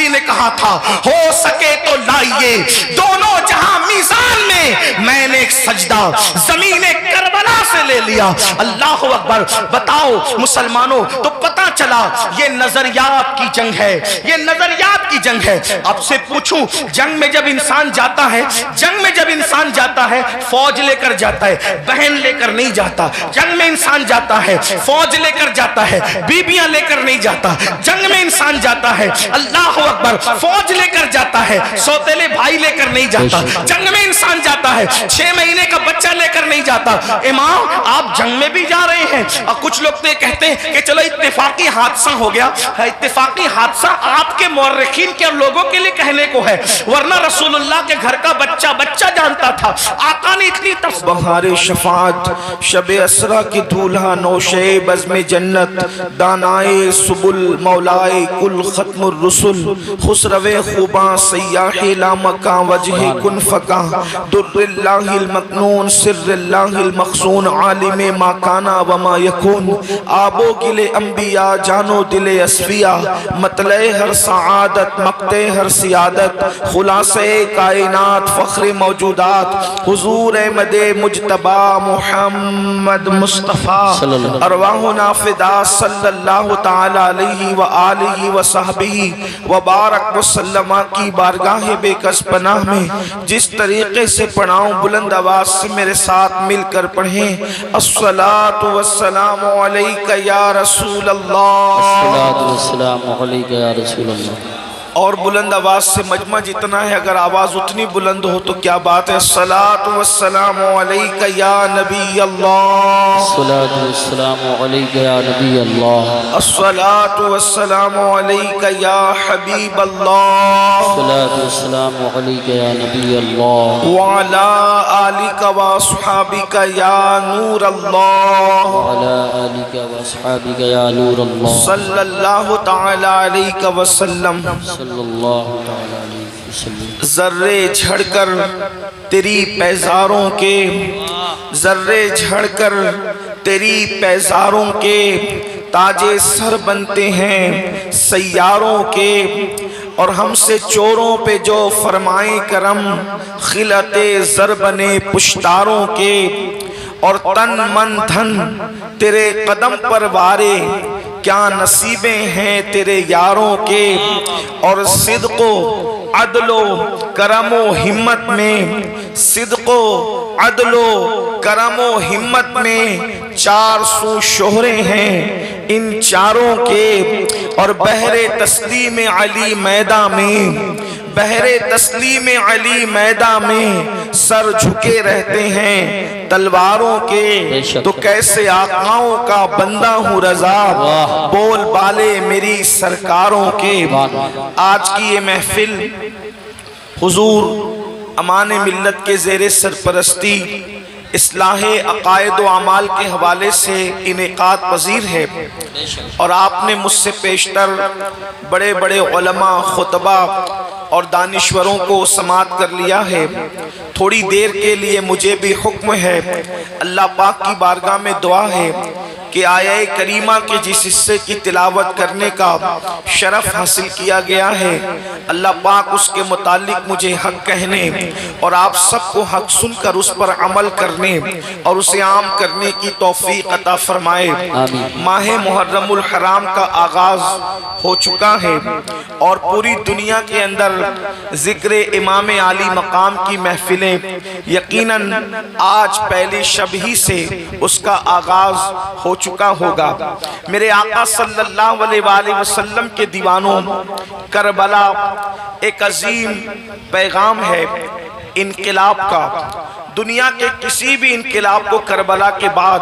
نے کہا تھا ہو سکے تو لائیے دونوں جہاں میزان میں، میں نے ایک سجدہ زمین کربلا سے لے لیا۔ اللہ اکبر۔ بتاؤ مسلمانوں، تو پتہ چلا یہ نظریات کی جنگ ہے، یہ نظریات کی جنگ ہے۔ اب سے پوچھوں، جنگ میں جب انسان جاتا ہے، جنگ میں جب انسان جاتا ہے فوج لے کر جاتا ہے، بہن لے کر نہیں جاتا۔ جنگ میں انسان جاتا ہے فوج لے کر جاتا ہے، بیویاں لے کر نہیں جاتا۔ جنگ میں انسان جاتا ہے، اللہ اکبر، فوج لے کر جاتا ہے، سوتیلے بھائی لے کر نہیں جاتا۔ جنگ میں انسان جاتا ہے 6 مہینے کا بچہ لے کر نہیں جاتا۔ امام آپ جنگ میں بھی جا رہے ہیں، اور کچھ لوگ تو کہتے ہیں کہ چلو اتفاقی حادثہ ہو گیا۔ اتفاقی حادثہ آپ کے مورخین کے اور لوگوں کے لیے کہنے کو ہے، ورنہ رسول اللہ کے گھر کا بچہ بچہ جانتا تھا۔ آقا نے اتنی بہار شفاعت، شب اسرا کی دولہا نوشے بزم جنت، دانائے سبل مولائے کل ختم الرسل، خسرو خوباں سیاح لامکاں وجہ کن فکاں، در اللہ المکنون سر اللہ المخزون، عالم ما کانا وما یکون، آب و گل انبیاء جانو دل اصفیاء، مطلع ہر سعادت مقتے ہر سیادت، خلاصہ کائنات فخر موجودات، حضور احمد مجتبی محمد مصطفیٰ، ارواحنا فدا صلی اللہ تعالی علیہ وآلہ وصحبہ وبارک وسلم کی بارگاہ بے کس پناہ میں جس طریقے سے پڑھاؤں بلند آواز سے میرے ساتھ مل کر پڑھیں۔ الصلاۃ والسلام علیک یا رسول اللہ، الصلاۃ والسلام علیک یا رسول اللہ۔ اور بلند آواز سے مجمع جتنا ہے، اگر آواز اتنی بلند ہو تو کیا بات ہے۔ الصلاۃ والسلام علیک یا نبی اللہ، الصلاۃ والسلام علیک یا نبی اللہ، الصلاۃ والسلام علیک یا حبیب اللہ، الصلاۃ والسلام علیک یا نبی اللہ، وعلی آلک واصحابک یا نور اللہ، وعلی آلک واصحابک یا نور اللہ، صلی اللہ تعالی علیہ وسلم۔ صلی اللہ تعالی علیہ وسلم۔ ذرے جھڑ کر تیری پیزاروں کے، ذرے جھڑ کر تیری پیزاروں کے، تاج سر بنتے ہیں سیاروں کے، اور ہم سے چوروں پہ جو فرمائیں کرم، خلعت زر بنے پشتاروں کے، اور تن من دھن تیرے قدم پر وارے، کیا نصیبیں ہیں تیرے یاروں کے، اور صدق و عدل و کرم و ہمت میں، صدق و عدل و کرم و ہمت میں 400 شہرے ہیں ان چاروں کے، اور بحر تسلیم علی میدان میں، بحر تسلیم علی میدان میں سر جھکے رہتے ہیں تلواروں کے، تو کیسے آقاؤں کا بندہ ہوں رضا، بول بالے میری سرکاروں کے۔ آج کی یہ محفل حضور امان ملت کے زیر سرپرستی اصلاح عقائد و اعمال کے حوالے سے انعقاد پذیر ہے، اور آپ نے مجھ سے پیشتر بڑے بڑے علماء، خطبہ اور دانشوروں کو سماعت کر لیا ہے۔ تھوڑی دیر کے لیے مجھے بھی حکم ہے، اللہ پاک کی بارگاہ میں دعا ہے کہ آیہ کریمہ کے جس حصے کی تلاوت کرنے کا شرف حاصل کیا گیا ہے، اللہ پاک اس کے متعلق مجھے حق کہنے اور آپ سب کو حق سن کر اس پر عمل کرنے اور اسے عام کرنے کی توفیق عطا فرمائے۔ ماہ محرم الحرام کا آغاز ہو چکا ہے، اور پوری دنیا کے اندر ذکر امام عالی مقام کی محفلیں یقیناً آج پہلی شب ہی سے اس کا آغاز ہو چکا ہوگا۔ میرے آقا صلی اللہ علیہ وآلہ وسلم کے دیوانوں، کربلا ایک عظیم پیغام ہے انقلاب کا۔ دنیا کے کسی بھی انقلاب کو کربلا کے بعد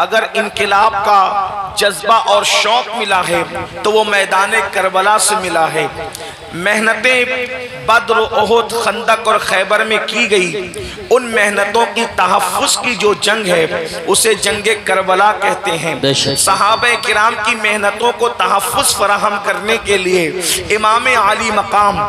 اگر انقلاب کا جذبہ اور شوق ملا ہے تو وہ میدان کربلا سے ملا ہے۔ محنتیں بدر، احد، خندق اور خیبر میں کی گئی، ان محنتوں کی تحفظ کی جو جنگ ہے اسے جنگ کربلا کہتے ہیں۔ صحابہ کرام کی محنتوں کو تحفظ فراہم کرنے کے لیے امام عالی مقام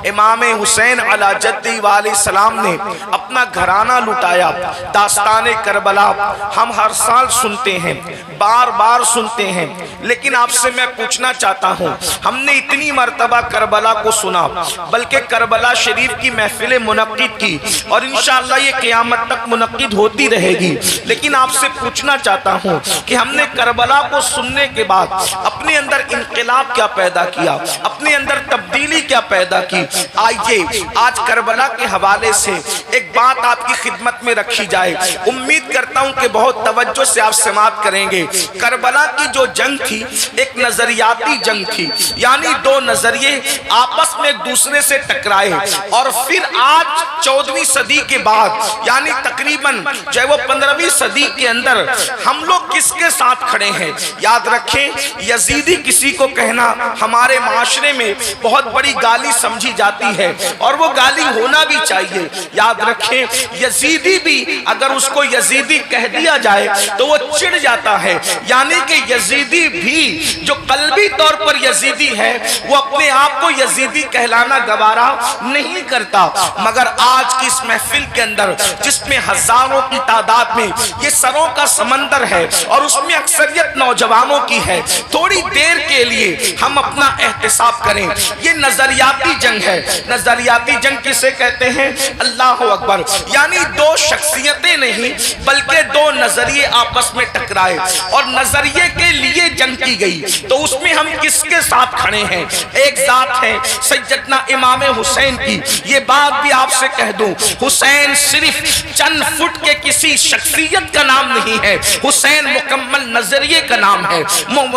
امام حسین علی جدہ علیہ السلام نے اپنا گھرانہ لٹایا۔ داستان کربلا ہم ہر سال سنتے ہیں، بار بار سنتے ہیں، لیکن آپ سے میں پوچھنا چاہتا ہوں، ہم نے اتنی مرتبہ کربلا کو سنا، بلکہ کربلا شریف کی محفل منعقد کی اور انشاءاللہ یہ قیامت تک منعقد ہوتی رہے گی، لیکن آپ سے پوچھنا چاہتا ہوں کہ ہم نے کربلا کو سننے کے بعد اپنے اندر انقلاب کیا پیدا کیا، اپنے اندر تبدیلی کیا پیدا کی۔ آئیے آج کربلا کے حوالے سے ایک بات آپ کی خدمت میں رکھی جائے، امید کرتا ہوں کہ بہت توجہ سے آپ سماعت کریں گے۔ کربلا کی جو جنگ تھی ایک نظریاتی جنگ تھی، یعنی دو نظریے آپس میں ایک دوسرے سے ٹکرائے، اور پھر آج 14ویں صدی کے بعد یعنی تقریباً جو ہے وہ 15ویں صدی کے اندر ہم لوگ کس کے ساتھ کھڑے ہیں؟ یاد رکھیں یزیدی کسی کو کہنا ہمارے معاشرے میں بہت بڑی گالی سمجھی جاتی ہے، اور وہ گالی ہونا بھی چاہیے۔ یاد رکھیں یزیدی بھی اگر اس کو یزیدی کہہ دیا جائے تو وہ چڑ جاتا ہے، یعنی کہ یزیدی بھی جو قلبی طور پر یزیدی ہے وہ اپنے آپ کو یزیدی کہلانا گوارا نہیں کرتا۔ مگر آج کی اس محفل کے اندر جس میں ہزاروں کی تعداد میں یہ سروں کا سمندر ہے اور اس میں اکثریت نوجوانوں کی ہے، تھوڑی دیر کے لیے ہم اپنا احتساب کریں۔ یہ نظریاتی جنگ ہے۔ نظریاتی جنگ کسے کہتے ہیں؟ اللہ اکبر، یعنی دو شخصیتیں نہیں بلکہ دو نظریے آپس میں ٹکرائے اور نظریے کے لیے جنگ کی گئی، تو اس میں ہم کس کے ساتھ کھڑے ہیں؟ ایک ذات ہے سیدنا امام حسین کی۔ یہ بات بھی آپ سے کہہ دوں، حسین صرف چند فٹ کے کسی شخصیت کا نام نہیں ہے، حسین مکمل نظریے کا نام ہے،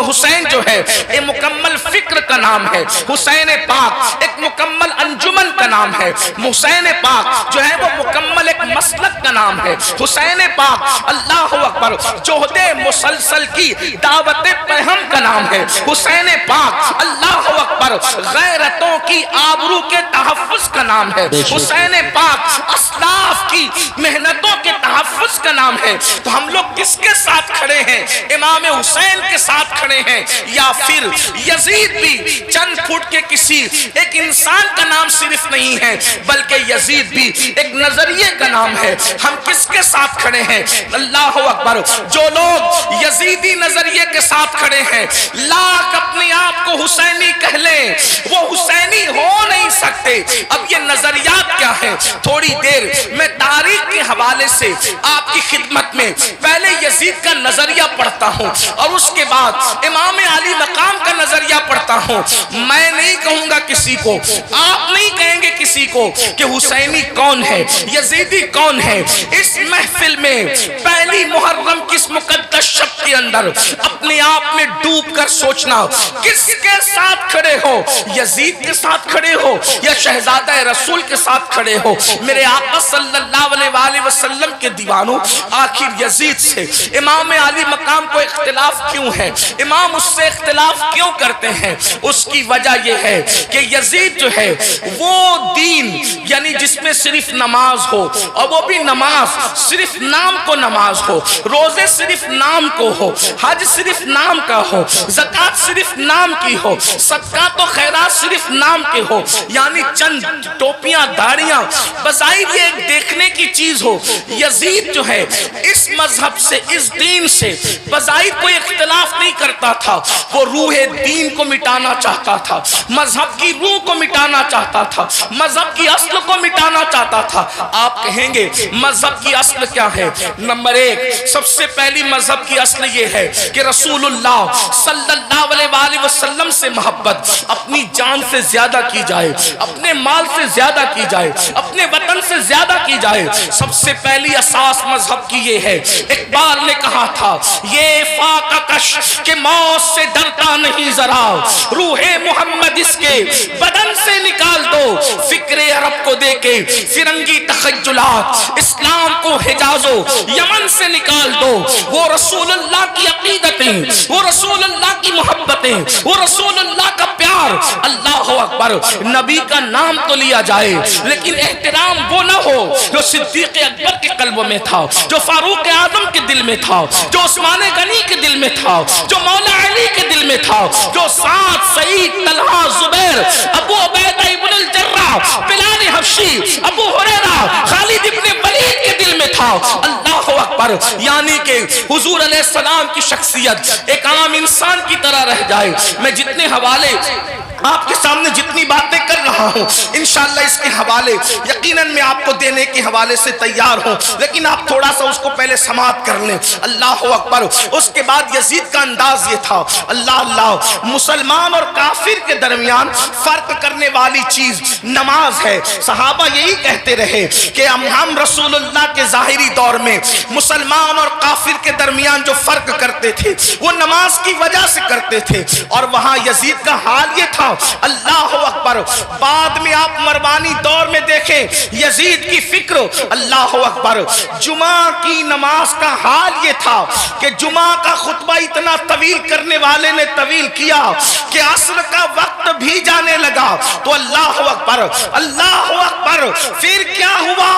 حسین جو ہے ایک مکمل فکر کا نام ہے، حسین پاک ایک مکمل انجمن کا نام ہے، حسین پاک جو ہے وہ مکمل ایک مسلک کا نام ہے، حسین پاک اللہ اکبر جوہد مسلسل کی دعوت پہم کا نام ہے، حسین پاک اللہ اکبر غیرتوں کی آبرو کے تحفظ کا نام ہے، حسین پاک اسلاف کی محنتوں کے تحفظ کا نام ہے۔ تو ہم لوگ کس کے ساتھ کھڑے ہیں؟ امام حسین کے ساتھ کھڑے ہیں، یا پھر یزید بھی چند فٹ کے کسی ایک انسان کا نام صرف نہیں ہے بلکہ یزید بھی ایک نظریے کا نام ہے؟ ہم کس کے ساتھ کھڑے ہیں؟ اللہ اکبر، جو لوگ یزیدی نظریے کے ساتھ کھڑے ہیں لاکھ اپنے آپ کو حسینی کہہ لیں، وہ حسینی ہو نہیں سکتے۔ اب یہ نظریات کیا ہے؟ تھوڑی دیر میں تاریخ کے حوالے سے آپ کی خدمت میں پہلے یزید کا نظریہ پڑھتا ہوں اور اس کے بعد امام علی مقام کا نظریہ پڑھتا ہوں۔ میں نہیں کہوں گا کسی کو، آپ نہیں کہیں گے کسی کو کہ حسینی کون ہے، یزیدی کون ہے۔ اس محفل میں پہلی محرم کس مقدس شب کے اندر اپنے آپ میں ڈوب کر سوچنا، کس کے ساتھ کھڑے ہو؟ یزید کے ساتھ کھڑے ہو یا شہزادہ رسول کے ساتھ کھڑے ہو؟ میرے آقا صلی اللہ علیہ وآلہ وسلم کے دیوانوں، آخر یزید سے امام علی مقام کو اختلاف کیوں ہے؟ امام اس سے اختلاف کیوں کرتے ہیں؟ اس کی وجہ یہ ہے کہ یزید جو ہے وہ دین یعنی جس میں صرف نماز ہو، اور وہ بھی نماز صرف نام کو نماز ہو، روزے صرف نام کو ہو، حج صرف نام کا ہو، زکوٰۃ صرف نام کی ہو، صدقات و خیرات صرف نام کے ہو، یعنی چند ٹوپیاں داڑیاں بظاہر یہ ایک دیکھنے کی چیز ہو۔ یزید جو ہے اس مذہب سے، اس دین سے بظاہر کوئی اختلاف نہیں کرتا تھا، وہ روح دین کو مٹانا چاہتا تھا، مذہب کی روح کو مٹانا چاہتا تھا، مذہب کی اصل کو مٹانا چاہتا تھا۔ آپ کہیں گے مذہب کی اصل کیا ہے؟ نمبر ایک، سب سے پہلی مذہب کی اصل یہ ہے کہ رسول اللہ صلی اللہ علیہ وآلہ وسلم سے محبت اپنی جان سے زیادہ کی جائے، اپنے مال سے زیادہ کی جائے، اپنے وطن سے زیادہ کی جائے۔ سب سے پہلی اساس مذہب کی یہ ہے۔ اقبال نے کہا تھا یہ فاقہ کش کہ موت سے ڈرتا نہیں ذرا، روح محمد اس کے بدن سے نکال دو، فکر عرب کو دے کے فرنگی تخیلات، اسلام کو حجاز و یمن سے نکال دو۔ وہ رسول اللہ کی عقیدتیں، وہ رسول اللہ کی محبتیں، وہ رسول اللہ کا پیار۔ اللہ اکبر، نبی کا نام تو لیا جائے لیکن احترام وہ نہ ہو جو صدیق اکبر کے قلب میں تھا، جو فاروق اعظم کے دل میں تھا، جو عثمان غنی کے دل میں تھا، جو مولا علی کے دل میں تھا، جو سعد، سعید، طلحہ، زبیر، ابو عبیدہ ابن الجراح، بلال حبشی، ابو ہریرہ، خالد ابن ولید کے دل میں تھا۔ اللہ اکبر، اکبر، یعنی کہ حضور علیہ السلام کی شخصیت ایک عام انسان کی طرح رہ جائے۔ میں جتنے حوالے آپ کے سامنے جتنی باتیں کر رہا ہوں انشاءاللہ اس کے حوالے یقیناً میں آپ کو دینے کے حوالے سے تیار ہوں، لیکن آپ تھوڑا سا اس کو پہلے سماعت کر لیں۔ اللہ اکبر۔ اس کے بعد یزید کا انداز یہ تھا، اللہ اللہ، مسلمان اور کافر کے درمیان فرق کرنے والی چیز نماز ہے۔ صحابہ یہی کہتے رہے کہ ہم رسول اللہ کے ظاہری دور میں مسلمان اور کافر کے درمیان جو فرق کرتے تھے وہ نماز کی وجہ سے کرتے تھے، اور وہاں یزید کا حال یہ تھا، اللہ اکبر۔ بعد میں آپ مروانی دور میں دیکھیں یزید کی فکر، اللہ اکبر، جمعہ کی نماز کا حال یہ تھا کہ جمعہ کا خطبہ اتنا طویل کرنے والے نے طویل کیا کہ عصر کا وقت بھی جانے لگا، تو اللہ اکبر، اللہ اکبر۔ پھر کیا ہوا؟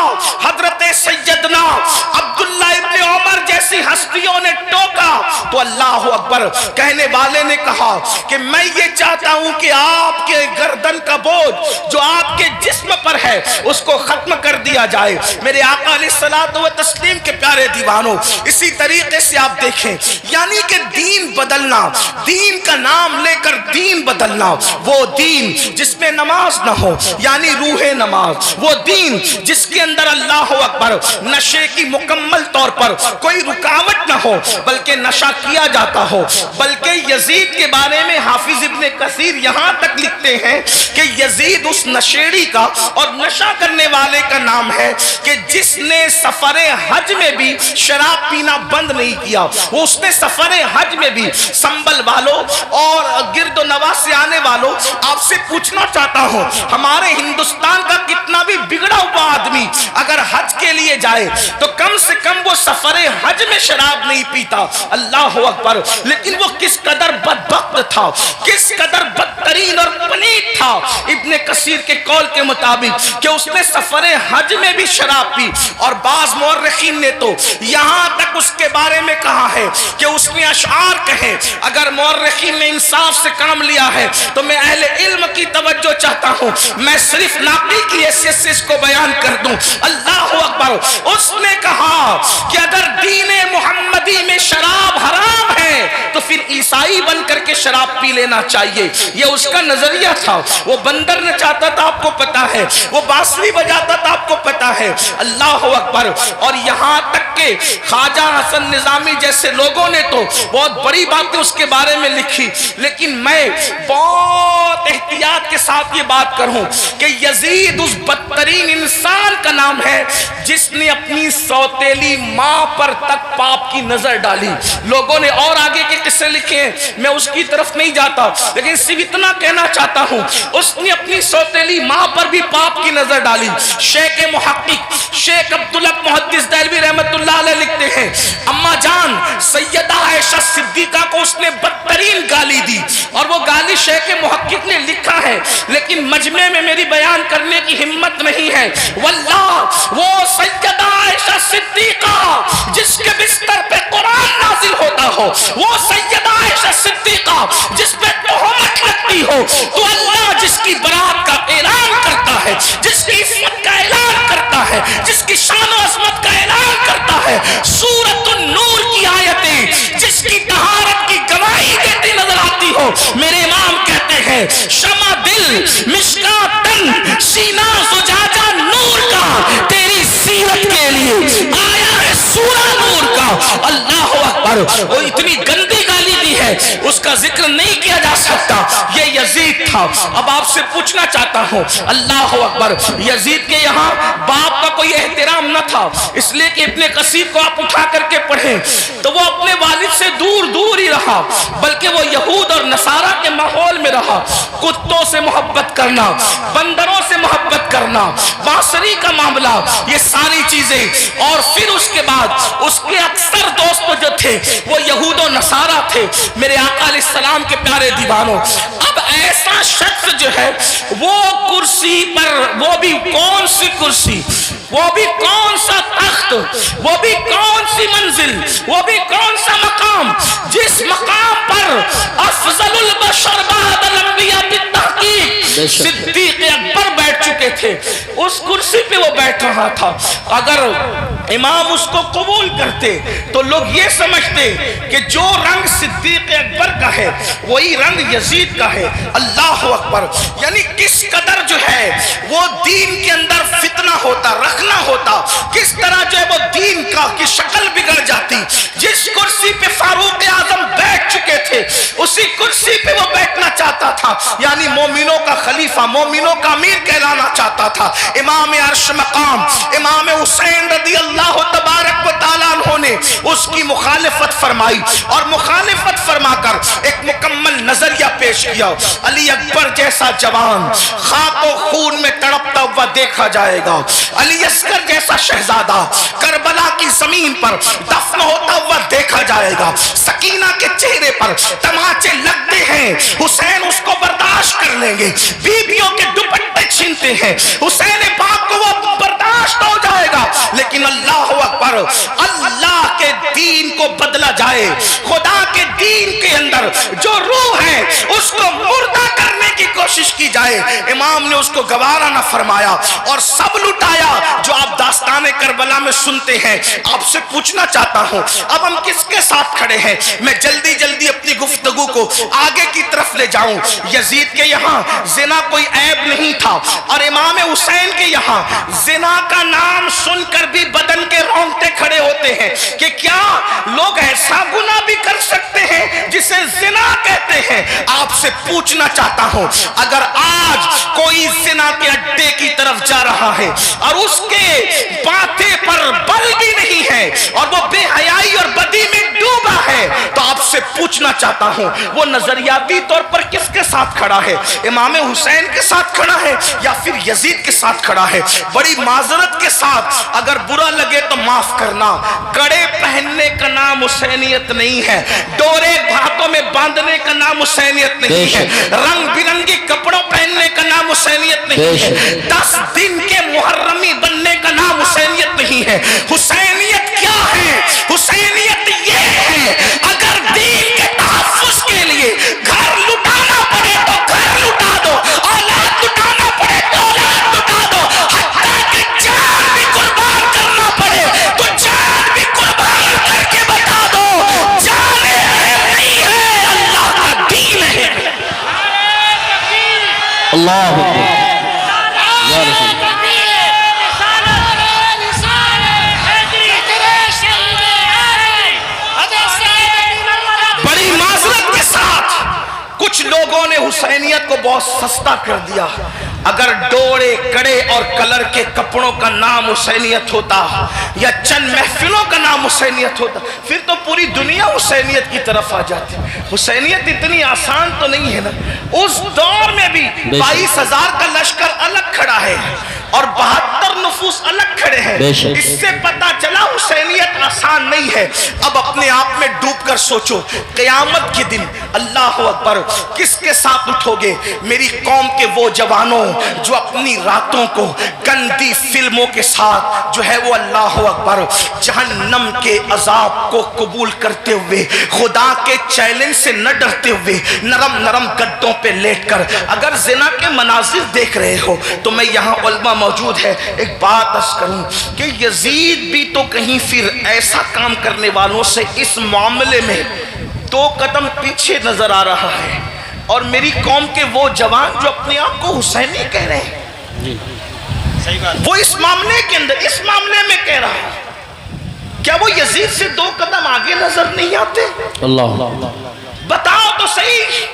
حضرت سیدنا عبداللہ ابن عمر جیسی ہستیوں نے ٹوکا تو اللہ اکبر، کہنے والے نے کہا کہ میں یہ چاہتا ہوں کہ آپ کے گردن کا بوجھ جو آپ کے جسم پر ہے اس کو ختم کر دیا جائے۔ میرے آقا علیہ الصلوۃ والتسلیم کے پیارے دیوانوں، اسی طریقے سے آپ دیکھیں، یعنی کہ دین بدلنا، دین کا نام لے کر دین بدلنا، وہ دین جس میں نماز نہ ہو یعنی روح نماز، وہ دین جس کے اندر اللہ اکبر نشے کی مکمل طور پر کوئی رکاوٹ نہ ہو بلکہ نشہ کیا جاتا ہو۔ بلکہ یزید کے بارے میں حافظ ابن کثیر یہاں تک لکھتے ہیں کہ یزید اس نشیڑی کا اور نشہ کرنے والے کا نام ہے کہ جس نے سفر حج میں بھی شراب پینا بند نہیں کیا۔ وہ اس نے سفر حج میں بھی، سنبل والوں اور گرد و نواح سے آنے والوں، آپ سے پوچھنا چاہتا ہوں، ہمارے ہندوستان کا کتنا بھی بگڑا ہوا آدمی اگر حج کے لیے جائے تو کم سے کم وہ سفر حج میں شراب نہیں پیتا، اللہ اکبر۔ لیکن وہ کس قدر بدبخت تھا، کس قدر بدترین اور پلید تھا، ابن کثیر کے قول کے مطابق کہ اس نے سفر حج میں بھی شراب پی، اور بعض مورخین نے تو یہاں تک اس کے بارے میں کہا ہے کہ اس نے اشعار کہے۔ اگر مورخین نے انصاف سے کام لیا ہے تو میں اہل علم کی توجہ چاہتا ہوں، میں صرف ناقل کی حیثیت سے اس کو بیان کر دوں۔ اللہ اکبر۔ اس نے کہا کہ اگر دین محمدی میں شراب حرام ہے تو پھر عیسائی بن کر کے شراب پی لینا چاہیے، یہ اس کا نظریہ تھا۔ وہ بندر نچاتا تھا، آپ کو پتا ہے، وہ بانسری بجاتا تھا، آپ کو پتا ہے، اللہ اکبر۔ اور یہاں تک کہ خواجہ حسن نظامی جیسے لوگوں نے تو بہت بڑی باتیں اس کے بارے میں لکھی، لیکن میں بہت احتیاط کے ساتھ یہ بات کروں کہ یزید اس بدترین انسان کا نام ہے جس نے اپنی سوتیلی ماں پر تک پاپ کی نظر ڈالی۔ لوگوں نے اور آگے کے قصے لکھے ہیں، میں اس کی طرف نہیں جاتا، لیکن صرف اتنا کہنا چاہتا ہوں، اس نے اپنی سوتیلی ماں پر بھی پاپ کی نظر ڈالی۔ شیخ محقق شیخ عبداللہ محدث دہلوی رحمت اللہ علیہ لکھتے ہیں، اما جان سیدہ عائشہ صدیقہ کو اس نے بدترین گالی دی، اور وہ گالی شیخ محقق نے لکھا ہے، لیکن مجمع میں میری بیان کرنے کی ہمت نہیں ہے۔ واللہ وہ سیدہ عائشہ صدیقہ جس کے بستر پہ قرآن نازل ہوتا ہو، وہ سیدہ عائشہ صدیقہ جس پہ تہمت لگتی ہو، تو اللہ جس کی برات کا اعلان کرتا ہے، جس کی عصمت کا اعلان کرتا ہے، جس کی شان و عظمت کا اعلان کرتا ہے، سورۃ النور کی آیتیں جس کی طہارت کی گواہی دیتی نظر آتی ہو، میرے امام کہتے ہیں شمع دل مشکات تن سینہ زجاجہ نور کا، تیری سیرت کے لیے آیا ہے سورہ نور کا۔ اللہ اکبر۔ وہ اتنی گندی گالی دی ہے، اس کا ذکر نہیں کیا جا سکتا، یہ یزید تھا۔ اب آپ سے پوچھنا چاہتا ہوں، اللہ اکبر، یزید کے یہاں باپ کا کوئی احترام نہ تھا، اس لیے کہ ابن کثیر کو آپ اٹھا کر کے پڑھیں تو وہ اپنے والد سے دور دور ہی رہا، بلکہ وہ یہود اور نصارہ کے ماحول میں رہا۔ کتوں سے محبت کرنا، بندروں سے محبت کرنا، بانسری کا معاملہ، یہ ساری چیزیں، اور پھر اس کے بعد اس کے اکثر دوست جو تھے وہ یہود و نصارہ تھے۔ میرے آقا علیہ السلام کے پیارے دیوانوں، اب ایسا شخص جو ہے وہ کرسی پر، وہ بھی کون سی کرسی، وہ بھی کون سا تخت، وہ بھی کون سی منزل، وہ بھی کون سا مقام، جس مقام پر افضل البشر بعد الانبیاء بالتحقیق صدیق اکبر بیٹھے بیٹھ چکے تھے، اس کرسی پہ وہ بیٹھ رہا تھا۔ اگر امام اس کو قبول کرتے تو لوگ یہ سمجھتے کہ جو رنگ صدیق اکبر کا ہے وہی رنگ یزید کا ہے۔ اللہ اکبر، یعنی کس قدر جو ہے وہ دین کے اندر فتنہ ہوتا، رکھنا ہوتا، کس طرح جو ہے وہ دین کی شکل بگڑ جاتی۔ جس کرسی پہ فاروق اعظم بیٹھ چکے تھے اسی کرسی پہ وہ بیٹھنا چاہتا تھا، یعنی مومنوں کا خلیفہ، مومنوں کا امیر کہلانا چاہتا تھا۔ امام عرش مقام امام حسین رضی اللہ تبارک و تعالیٰ عنہ نے اس کی مخالفت فرمائی، اور مخالفت فرما کر ایک مکمل نظریہ پیش کیا۔ علی اکبر جیسا جوان خاک و خون میں تڑپتا ہوا دیکھا جائے گا، علی اصغر جیسا شہزادہ کربلا کی زمین پر دفن ہوتا ہوا دیکھا جائے گا۔ سکینہ کے چہرے پر تماچے لگتے ہیں، حسین اس کو برداشت کر لیں گے، بیویوں کے دوپٹے چھینتے ہیں، حسین پاک کو وہ برداشت ہو جائے گا، لیکن اللہ اکبر، اللہ کے دین کو بدلا جائے، خدا کے دین کے اندر جو روح ہے اس کو مردہ کرنے کی کوشش کی جائے، امام نے اس کو گوارا نہ فرمایا اور سب لٹایا جو آپ داستان کربلا میں سنتے ہیں۔ آپ سے پوچھنا چاہتا ہوں اب ہم کس کے ساتھ کھڑے ہیں؟ میں جلدی جلدی اپنی گفتگو کو آگے کی طرف لے جاؤں۔ یزید کے یہاں زنا کوئی عیب نہیں تھا، اور امام حسین کے یہاں زنا کا نام سن کر بھی بدن کے رونگٹے کھڑے ہوتے ہیں کہ کیا لوگ ایسا گناہ بھی کر سکتے ہیں جسے زنا کہتے ہیں۔ آپ سے پوچھنا چاہتا ہوں اگر آج کوئی زنا کے اڈے کی طرف جا رہا ہے اور اس کے ماتھے پر بل بھی نہیں ہے اور وہ بے حیائی اور بدی میں ڈوبا ہے تو آپ سے پوچھنا چاہتا ہوں وہ نظریاتی طور پر کس کے ساتھ کھڑا ہے؟ امام حسین کے ساتھ کھڑا ہے یا پھر یزید کے ساتھ کھڑا ہے؟ بڑی معذرت کے ساتھ اگر برا لگے تو معاف کرنا، کڑے پہننے کا نام حسینیت نہیں ہے، ڈورے ہاتھوں میں باندھنے کا نام حسینیت نہیں ہے، رنگ برنگی کپڑوں پہننے کا نام حسینیت نہیں ہے، 10 دن کے محرمی بننے کا نام حسینیت نہیں ہے۔ حسینیت کیا ہے؟ حسینیت یہ ہے اگر دین کے تحفظ کے لیے گھر لٹانا پڑے تو گھر لٹا دو، اولاد لٹانا پڑے تو اولاد لٹا دو، حتیٰ کہ جان بھی قربان کرنا پڑے تو جان بھی قربان کر کے بتا دو جان نہیں ہے، اللہ کا دین ہے۔ اللہ اکبر یا رسول اللہ۔ بڑی معذرت کے ساتھ کچھ لوگوں نے حسینیت کو بہت سستا کر دیا۔ اگر ڈورے کڑے اور کلر کے کپڑوں کا نام حسینیت ہوتا یا چند محفلوں کا نام حسینیت ہوتا پھر تو پوری دنیا حسینیت کی طرف آ جاتی۔ حسینیت اتنی آسان تو نہیں ہے نا۔ اس دور میں بھی 22,000 کا لشکر الگ کھڑا ہے اور 72 نفوس الگ کھڑے ہیں، اس سے پتا چلا حسینیت آسان نہیں ہے۔ اب اپنے آپ میں ڈوب کر سوچو قیامت کے دن اللہ اکبر کس کے ساتھ اٹھو گے؟ میری قوم کے وہ جوانوں جو اپنی راتوں کو گندی فلموں کے ساتھ جو ہے وہ اللہ اکبر جہنم کے عذاب کو قبول کرتے ہوئے خدا کے چیلنج سے نہ ڈرتے ہوئے نرم نرم گدوں پہ لیٹ کر اگر زنا کے مناظر دیکھ رہے ہو تو میں یہاں علماء موجود ہے ایک بات عرض کروں کہ یزید بھی تو کہیں پھر ایسا کام کرنے والوں سے اس معاملے میں 2 قدم پیچھے نظر آ رہا ہے، اور میری قوم کے وہ جوان جو اپنے آپ کو حسینی کہہ رہے ہیں وہ اس معاملے کے اندر اس معاملے میں کہہ رہا ہے کیا وہ یزید سے 2 قدم آگے نظر نہیں آتے؟ اللہ بتاؤ تو صحیح،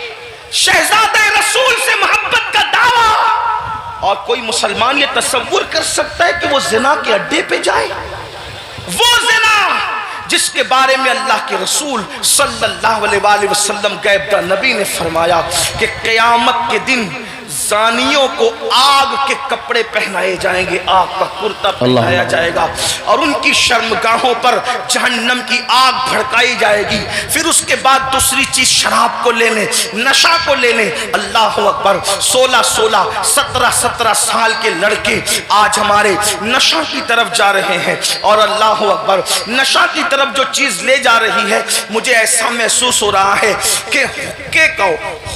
شہزادہ رسول سے محبت کا دعویٰ، اور کوئی مسلمان یہ تصور کر سکتا ہے کہ وہ زنا کے اڈے پہ جائے؟ وہ زنا جس کے بارے میں اللہ کے رسول صلی اللہ علیہ وآلہ وسلم غیب داں نبی نے فرمایا کہ قیامت کے دن زانیوں کو آگ کے کپڑے پہنائے جائیں گے، آگ کا کرتا پہنایا جائے گا، اور ان کی شرمگاہوں پر جہنم کی آگ بھڑکائی جائے گی۔ پھر اس کے بعد دوسری چیز شراب کو لینے، نشہ کو لینے۔ اللہ اکبر، 16 17 سال کے لڑکے آج ہمارے نشہ کی طرف جا رہے ہیں، اور اللہ اکبر نشہ کی طرف جو چیز لے جا رہی ہے مجھے ایسا محسوس ہو رہا ہے کہ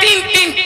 3-3,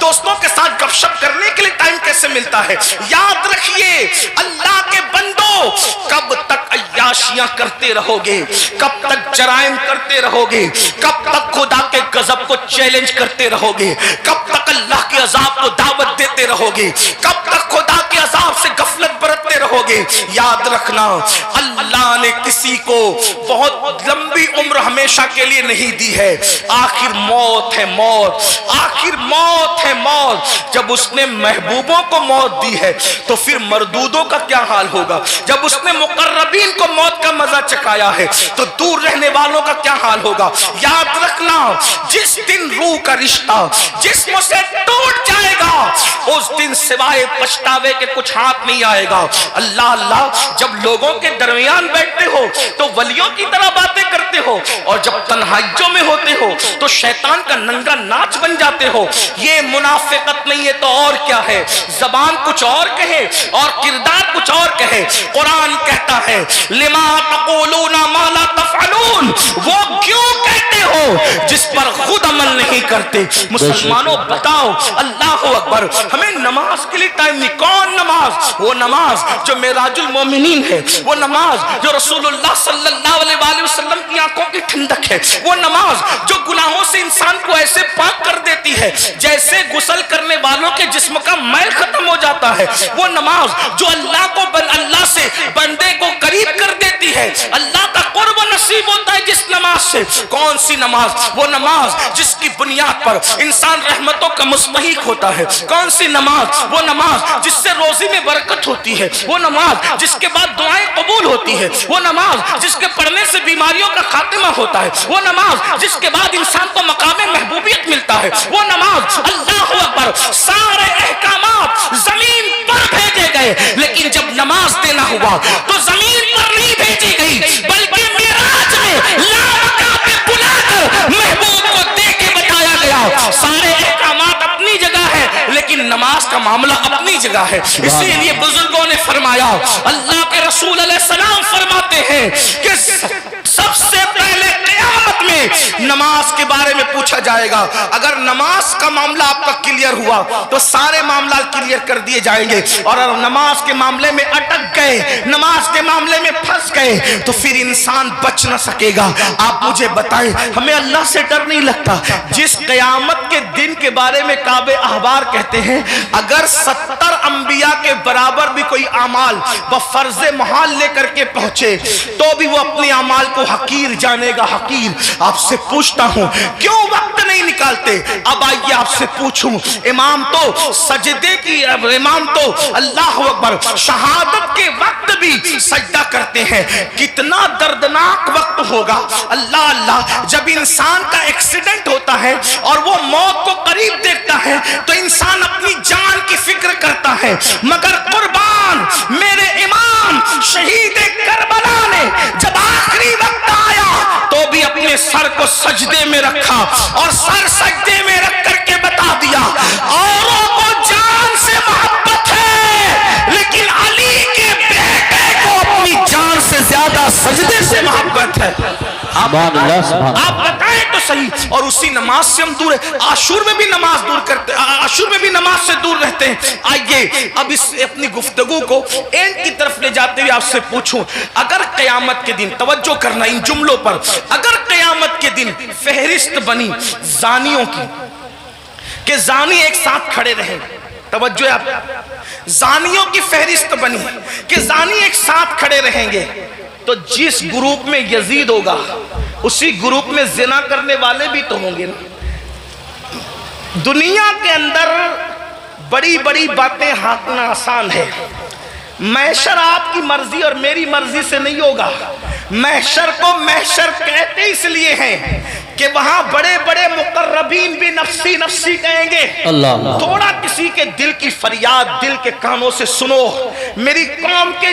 دوستوں کے ساتھ گپ شپ کرنے کے لیے ٹائم کیسے ملتا ہے؟ یاد رکھیے اللہ کے بندو، کب تک عیاشیاں کرتے رہو گے؟ کب تک جرائم کرتے رہو گے؟ کب تک خدا کے غضب کو چیلنج کرتے رہو گے؟ کب تک اللہ کے عذاب کو دعوت دیتے رہو گے؟ کب تک خدا کے عذاب سے غفلت برتتے رہو گے؟ یاد رکھنا اللہ نے کسی کو بہت لمبی عمر ہمیشہ کے لیے نہیں دی ہے، آخر موت ہے موت، آخر موت ہے موت۔ جب اس نے محبوبوں کو موت دی ہے تو پھر مردودوں کا کیا حال ہوگا؟ جب اس نے مقربین کو موت کا مزہ چکھایا ہے تو دور رہنے والوں کا کیا حال ہوگا؟ یاد رکھنا جس دن روح کا رشتہ جسم سے ٹوٹ جائے گا اس دن سوائے پچھتاوے کے کچھ ہاتھ نہیں آئے گا۔ اللہ اللہ، جب لوگوں کے درمیان بیٹھتے ہو تو ولیوں کی طرح باتیں کرتے ہو، اور جب تنہائیوں میں ہوتے ہو تو شیطان کا ننگا ناچ بن جاتے ہو۔ یہ منافقت نہیں ہے تو اور کیا ہے؟ زبان کچھ اور کہے اور کردار کچھ اور کہے۔ قرآن کہتا ہے لما تقولون ما لا تفعلون، وہ کیوں کہتے ہو جس پر خود عمل نہیں کرتے۔ مسلمانوں بتاؤ، اللہ اکبر، ہمیں نماز کے لیے ٹائم نہیں۔ کون نماز؟ وہ نماز جو معراج المومنین ہے، وہ نماز جو رسول اللہ صلی اللہ علیہ وآلہ وسلم کی آنکھوں کی ٹھنڈک ہے، وہ نماز جو گناہوں سے انسان کو ایسے پاک کر دیتی ہے جیسے غسل کرنے والوں کے جسم کا میل ختم ہو جاتا ہے، وہ نماز جو اللہ سے بندے کو قریب کر دیتی ہے، اللہ کا قرب نصیب ہوتا ہے جس نماز سے۔ کون سی نماز؟ وہ نماز جس کی بنیاد پر انسان رحمتوں کا مستحق ہوتا ہے۔ کون سی نماز؟ وہ نماز جس سے روزی میں برکت ہوتی ہے، وہ نماز جس کے بعد دعائیں قبول ہوتی ہے، وہ نماز جس کے پڑھنے سے بیماریوں کا خاتمہ ہوتا ہے، وہ نماز جس کے بعد انسان کو مقام محبوبیت ملتا ہے، وہ نماز۔ اللہ اکبر، سارے احکامات زمین پر بھیجے گئے لیکن جب نماز دینا ہوا تو زمین پر نہیں بھیجی گئی بلکہ معراج میں لا پہ بلا کر محبوب کو دے کے بتایا گیا۔ سارے احکامات اپنی جگہ ہے لیکن نماز کا معاملہ اپنی جگہ ہے۔ اسی لیے بزرگوں نے فرمایا، اللہ کے رسول علیہ السلام فرماتے ہیں کہ سب سے پہلے قیامت میں نماز کے بارے میں پوچھا جائے گا۔ اگر نماز کا معاملہ آپ کا کلیئر ہوا تو سارے معاملات کلیئر کر دیے جائیں گے، اور اگر نماز کے معاملے میں اٹک گئے، نماز کے معاملے میں پھنس گئے تو پھر انسان بچ نہ سکے گا۔ آپ مجھے بتائیں، ہمیں اللہ سے ڈر نہیں لگتا؟ جس قیامت کے دن کے بارے میں کعب احبار کہتے ہیں اگر 70 انبیاء کے برابر بھی کوئی اعمال بفرض محال لے کر کے پہنچے تو بھی وہ اپنے اعمال کو حقیر جانے گا، حقیر۔ آپ سے پوچھتا ہوں کیوں وقت نہیں نکالتے؟ اب آئیے آپ سے پوچھوں، امام تو سجدے کی، امام تو اللہ اکبر شہادت کے وقت بھی سجدہ کرتے ہیں، کتنا دردناک وقت ہوگا۔ اللہ اللہ، جب انسان کا ایکسیڈنٹ ہوتا ہے اور وہ موت کو قریب دیکھتا ہے تو انسان اپنی جان کی فکر کرتا ہے، مگر قربان میرے امام شہید کربلا نے جب آخری وقت آیا تو بھی اپنے سر کو سجدے میں رکھا اور سر سجدے میں رکھ کر کے بتا دیا اوروں کو جان سے محبت ہے لیکن علی کے بیٹے کو اپنی جان سے زیادہ سجدے سے محبت ہے۔ آپ بتائیں تو صحیح۔ اور اسی نماز سے ہم دور ہیں، عاشور میں بھی نماز دور کرتے، عاشور میں بھی نماز سے دور رہتے ہیں۔ آئیے اب اس اپنی گفتگو کو اینڈ کی طرف لے جاتے ہوئے آپ سے پوچھوں، اگر قیامت کے دن، توجہ کرنا ان جملوں پر، اگر قیامت کے دن فہرست بنی زانیوں کی کہ زانی ایک ساتھ کھڑے رہیں، توجہ آپ، زانیوں کی فہرست بنی کہ زانی ایک ساتھ کھڑے رہیں گے تو جس گروپ میں یزید ہوگا اسی گروپ میں زنا کرنے والے بھی تو ہوں گے نا۔ دنیا کے اندر بڑی بڑی باتیں ہانکنا آسان ہے، محشر آپ کی مرضی اور میری مرضی سے نہیں ہوگا۔ محشر کو محشر کہتے اس لیے ہیں کہ وہاں بڑے بڑے مقربین بھی نفسی نفسی کہیں گے۔ تھوڑا کسی کے دل کی فریاد دل کے کانوں سے سنو، میری قوم کے